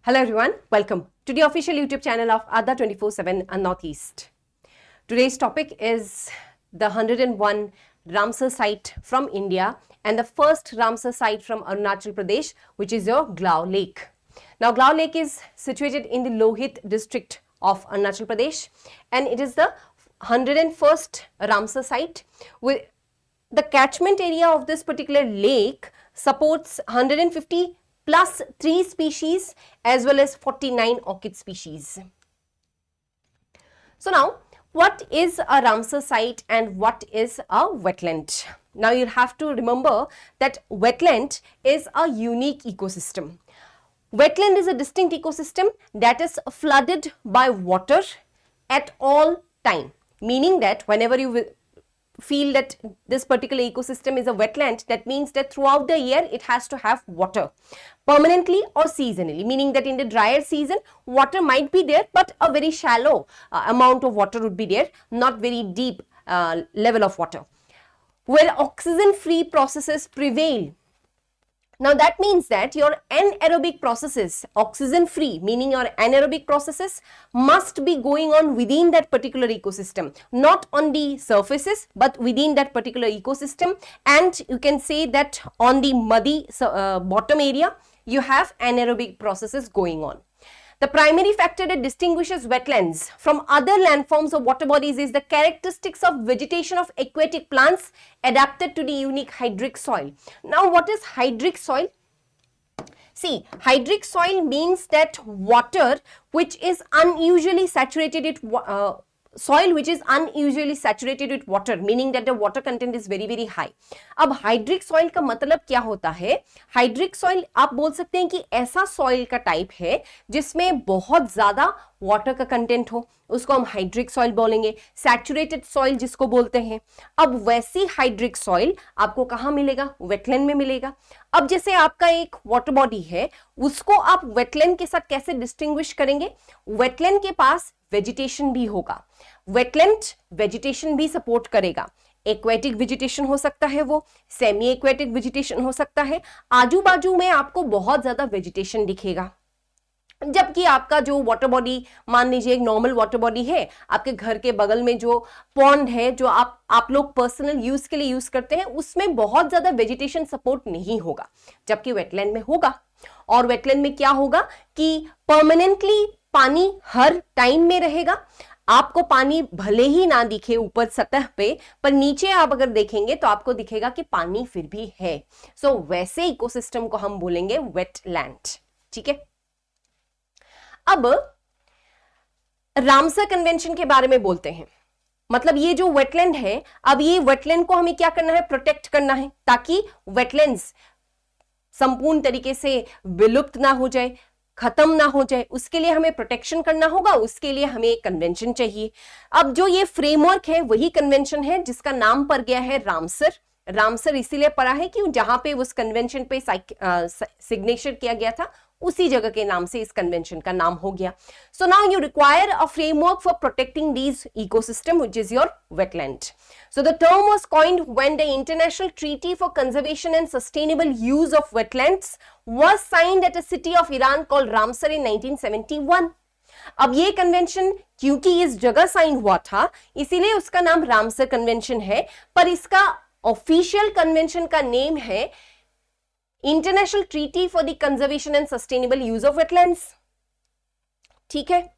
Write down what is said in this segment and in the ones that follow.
Hello everyone, welcome to the official YouTube channel of Adda 24/7 and Northeast. Today's topic is the 101 Ramsar site from India and the first Ramsar site from Arunachal Pradesh, which is your Glau Lake. Now Glau Lake is situated in the Lohit district of Arunachal Pradesh and it is the 101st Ramsar site. With the catchment area of this particular lake supports 150 plus 3 species as well as 49 orchid species. So now, what is a Ramsar site and what is a wetland? Now you have to remember that wetland is a unique ecosystem. Wetland is a distinct ecosystem that is flooded by water at all time, meaning that whenever you feel that this particular ecosystem is a wetland, that means that throughout the year it has to have water permanently or seasonally, meaning that in the drier season water might be there but a very shallow amount of water would be there, not very deep level of water, where oxygen free processes prevail. Now that means that your anaerobic processes, oxygen free, meaning your anaerobic processes must be going on within that particular ecosystem, not on the surfaces but within that particular ecosystem. And you can say that on the muddy bottom area you have anaerobic processes going on. The primary factor that distinguishes wetlands from other landforms or water bodies is the characteristics of vegetation of aquatic plants adapted to the unique hydric soil. Now, what is hydric soil? See, hydric soil means that water which is unusually saturated with soil which is unusually saturated with water, meaning that the water content is very high. अब hydric soil का मतलब क्या होता है? Hydric soil आप बोल सकते हैं कि ऐसा सॉइल का टाइप है जिसमें बहुत ज्यादा वाटर का कंटेंट हो, उसको हम हाइड्रिक सॉइल बोलेंगे. सैचुरेटेड सॉइल जिसको बोलते हैं. अब वैसी हाइड्रिक सॉइल आपको कहाँ मिलेगा? वेटलैंड में मिलेगा. अब जैसे आपका एक वाटर बॉडी है, उसको आप वेटलैंड के साथ कैसे डिस्टिंग्विश करेंगे? वेटलैंड के पास वेजिटेशन भी होगा, वेटलैंड वेजिटेशन भी सपोर्ट करेगा. एक्वेटिक वेजिटेशन हो सकता है, वो सेमी एक्वेटिक वेजिटेशन हो सकता है. आजू बाजू में आपको बहुत ज्यादा वेजिटेशन दिखेगा. जबकि आपका जो वाटर बॉडी, मान लीजिए एक नॉर्मल वाटर बॉडी है, आपके घर के बगल में जो पॉन्ड है जो आप लोग पर्सनल यूज के लिए यूज करते हैं, उसमें बहुत ज्यादा वेजिटेशन सपोर्ट नहीं होगा. जबकि वेटलैंड में होगा. और वेटलैंड में क्या होगा कि परमानेंटली पानी हर टाइम में रहेगा. आपको पानी भले ही ना दिखे ऊपर सतह पे, पर नीचे आप अगर देखेंगे तो आपको दिखेगा कि पानी फिर भी है. सो वैसे इकोसिस्टम को हम बोलेंगे वेटलैंड. ठीक है. अब रामसर कन्वेंशन के बारे में बोलते हैं. मतलब ये जो वेटलैंड है, अब ये वेटलैंड को हमें क्या करना है? प्रोटेक्ट करना है, ताकि वेटलैंड्स संपूर्ण तरीके से विलुप्त ना हो जाए, खत्म ना हो जाए. उसके लिए हमें प्रोटेक्शन करना होगा, उसके लिए हमें एक कन्वेंशन चाहिए. अब जो ये फ्रेमवर्क है वही कन्वेंशन है जिसका नाम पड़ गया है रामसर. रामसर इसीलिए पड़ा है कि जहां पे उस कन्वेंशन पे सिग्नेचर किया गया था, उसी जगह के नाम से इस कन्वेंशन का नाम हो गया. So now you require a framework for protecting these ecosystem which is your wetland. So the term was coined when the International Treaty for Conservation and Sustainable Use of Wetlands was signed at a city of Iran called Ramsar in 1971. अब ये convention क्योंकि इस जगह sign हुआ था, इसीलिए उसका नाम रामसर कन्वेंशन है, पर इसका ऑफिशियल कन्वेंशन का नेम है international treaty for the conservation and sustainable use of wetlands. ठीक है.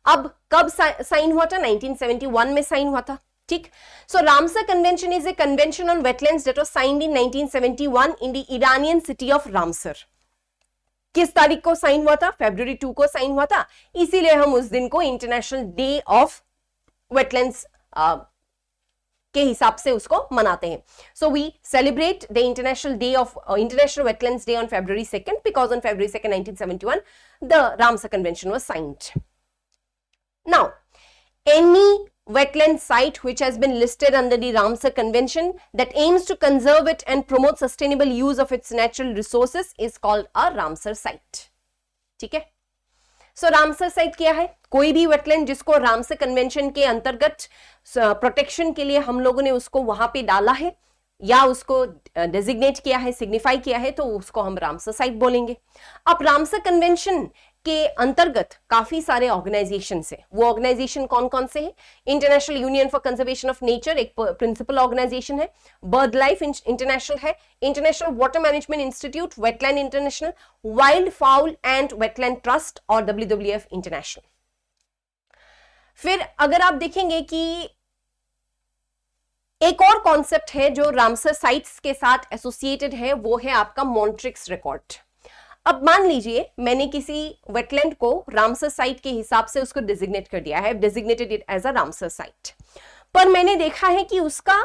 अब कब साइन हुआ था? 1971 में साइन हुआ था. ठीक. So Ramsar convention is a convention on wetlands that was signed in 1971 in the Iranian city of Ramsar. किस तारीख को साइन हुआ था? February 2 को साइन हुआ था. इसीलिए हम उस दिन को इंटरनेशनल डे ऑफ वेटलैंड्स के हिसाब से उसको मनाते हैं. So we celebrate the international wetlands day on February 2nd because on February 2nd 1971 the Ramsar Convention was signed. Now, any wetland site which has been listed under the Ramsar Convention that aims to conserve it and promote sustainable use of its natural resources is called a Ramsar site. ठीक है. सो Ramsar site क्या है? कोई भी wetland जिसको Ramsar convention के अंतर्गत protection के लिए हम लोगों ने उसको वहां पे डाला है या उसको डेजिग्नेट किया है, सिग्निफाई किया है, तो उसको हम रामसर साइट बोलेंगे. अब रामसर कन्वेंशन के अंतर्गत काफी सारे ऑर्गेनाइजेशन है। वो ऑर्गेनाइजेशन कौन कौन से हैं? International union for conservation of nature एक प्रिंसिपल ऑर्गेनाइजेशन है, बर्ड लाइफ इंटरनेशनल है, international water management institute, wetland international, wild foul and wetland trust और WWF इंटरनेशनल। फिर अगर आप देखेंगे कि एक और कॉन्सेप्ट है जो रामसर साइट्स के साथ एसोसिएटेड है, वो है आपका मॉन्ट्रिक्स रिकॉर्ड। अब मान लीजिए मैंने किसी वेटलैंड को रामसर साइट के हिसाब से उसको डिजिग्नेट कर दिया है, designated it as a Ramsar site, पर मैंने देखा है कि उसका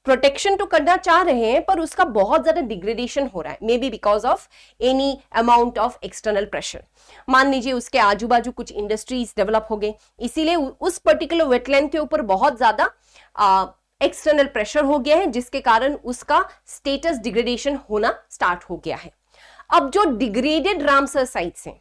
प्रोटेक्शन तो करना चाह रहे हैं पर उसका बहुत ज्यादा डिग्रेडेशन हो रहा है, may be because of any amount of external pressure. मान लीजिए उसके आजू बाजू कुछ इंडस्ट्रीज डेवलप हो गए, इसीलिए उस पर्टिकुलर वेटलैंड के ऊपर बहुत ज्यादा एक्सटर्नल प्रेशर हो गया है, जिसके कारण उसका स्टेटस डिग्रेडेशन होना स्टार्ट हो गया है। अब जो डिग्रेडेड रामसर साइट्स हैं,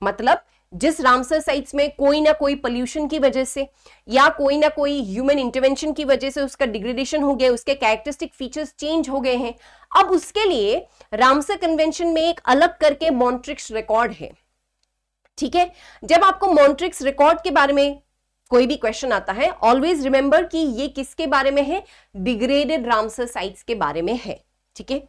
मतलब जिस रामसर साइट्स में कोई ना कोई पोल्यूशन की वजह से या कोई ना कोई ह्यूमन इंटरवेंशन की वजह से उसका डिग्रेडेशन हो गया, उसके कैरेक्टरिस्टिक फीचर्स चेंज हो गए हैं, अब उसके लिए रामसर कन्वेंशन में एक अलग करके मॉन्ट्रिक्स रिकॉर्ड है। ठीक है, जब आपको मॉन्ट्रिक्स रिकॉर्ड के बारे में कोई भी क्वेश्चन आता है, ऑलवेज रिमेंबर कि ये किसके बारे में है? डिग्रेडेड रामसर साइट्स के बारे में है। ठीक है,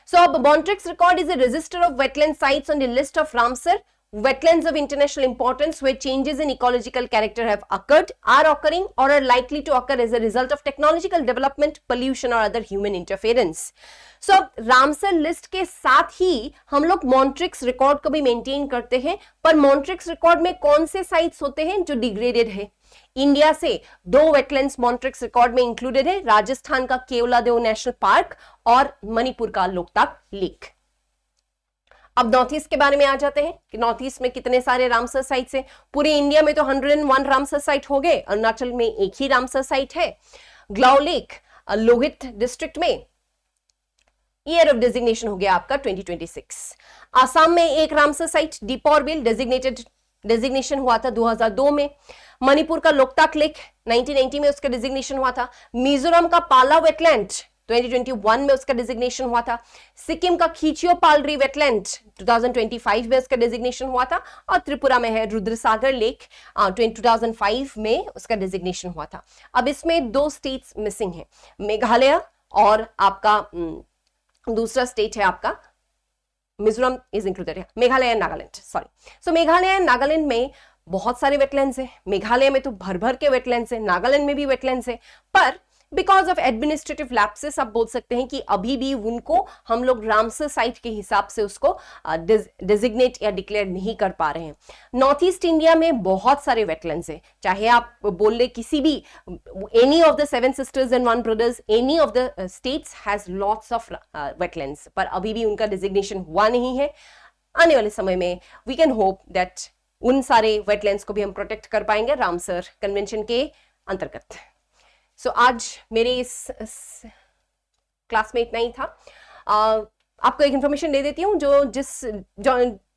so Montreux record is a register of wetland sites on the list of Ramsar wetlands of international importance where changes in ecological character have occurred, are occurring or are likely to occur as a result of technological development, pollution or other human interference. So Ramsar list के साथ ही हम लोग Montreux record को भी maintain करते हैं, पर Montreux record में कौन से साइट्स होते हैं जो डिग्रेडेड है? इंडिया से 2 वेटलैंड्स मॉन्ट्रिक्स रिकॉर्ड में इंक्लूडेड है, राजस्थान का केवलादेव नेशनल पार्क और मणिपुर का लोकताक लेक। अब नॉर्थ ईस्ट के बारे में आ जाते हैं कि नॉर्थ ईस्ट में कितने सारे रामसर साइट्स हैं। पूरे इंडिया में तो 101 रामसर साइट हो गए, अरुणाचल में एक ही रामसर साइट है, ग्लाउ लेक लोहित डिस्ट्रिक्ट में ईयर ऑफ डेजिग्नेशन हो गया आपका 2026। आसाम में एक रामसर साइट दीपौरबिल डेजिग्नेशन हुआ था 2002 में। मणिपुर का लोकताक लेक 1990 में उसका डेजिग्नेशन हुआ था। मिजोरम का पाला वेटलैंड 2021 में उसका डेजिग्नेशन हुआ था। सिक्किम का खीचियो पालरी वेटलैंड 2025 में उसका डेजिग्नेशन हुआ था। और त्रिपुरा में है रुद्रसागर लेक 2005 में उसका डेजिग्नेशन हुआ था। अब इसमें 2 स्टेट्स मिसिंग हैं, मेघालय और आपका दूसरा स्टेट है आपका मिजोरम इज इंक्लूडेड है, Meghalaya and Nagaland, sorry. So Meghalaya and Nagaland में बहुत सारे वेटलैंड्स हैं। मेघालय में तो भर भर के वेटलैंड्स हैं, नागालैंड में भी वेटलैंड्स हैं, पर बिकॉज ऑफ एडमिनिस्ट्रेटिव लैप्सेस आप बोल सकते हैं कि अभी भी उनको हम लोग रामसर साइट के हिसाब से उसको डेजिग्नेट या डिक्लेयर नहीं कर पा रहे हैं। नॉर्थ ईस्ट इंडिया में बहुत सारे वेटलैंड्स हैं, चाहे आप बोल ले किसी भी any of the 7 sisters and 1 brothers, any of the states has lots of wetlands, पर अभी भी उनका डेजिग्नेशन हुआ नहीं है। आने वाले समय में वी कैन होप दैट उन सारे वेटलैंड्स को भी हम प्रोटेक्ट कर पाएंगे रामसर कन्वेंशन के अंतर्गत। सो आज मेरे इस क्लास में इतना ही था। आपको एक इन्फॉर्मेशन दे देती हूँ,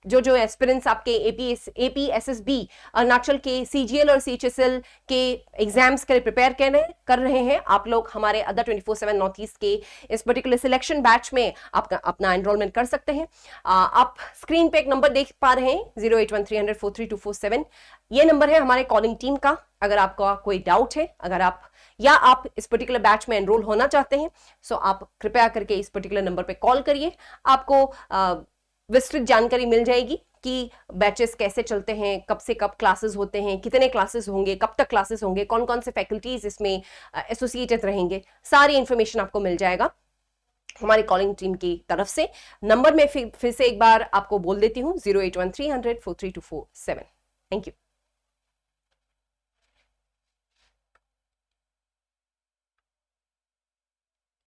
जो एस्पिरेंट्स आपके APSSB अरुणाचल के CGL और CHSL के एग्जाम्स के लिए प्रिपेयर कर रहे हैं, आप लोग हमारे अदर 24/7 नॉर्थ ईस्ट के इस पर्टिकुलर सिलेक्शन बैच में आपका अपना एनरोलमेंट कर सकते हैं। आप स्क्रीन पे एक नंबर देख पा रहे हैं 08130043247, ये नंबर है हमारे कॉलिंग टीम का। अगर आपका कोई डाउट है, अगर आप इस पर्टिकुलर बैच में एनरोल होना चाहते हैं, सो आप कृपया करके इस पर्टिकुलर नंबर पे कॉल करिए। आपको विस्तृत जानकारी मिल जाएगी कि बैचेस कैसे चलते हैं, कब से कब क्लासेस होते हैं, कितने क्लासेस होंगे, कब तक क्लासेस होंगे, कौन कौन से फैकल्टीज इसमें एसोसिएटेड रहेंगे, सारी इंफॉर्मेशन आपको मिल जाएगा हमारी कॉलिंग टीम की तरफ से। नंबर में फिर से एक बार आपको बोल देती हूँ 08130043247। Thank you.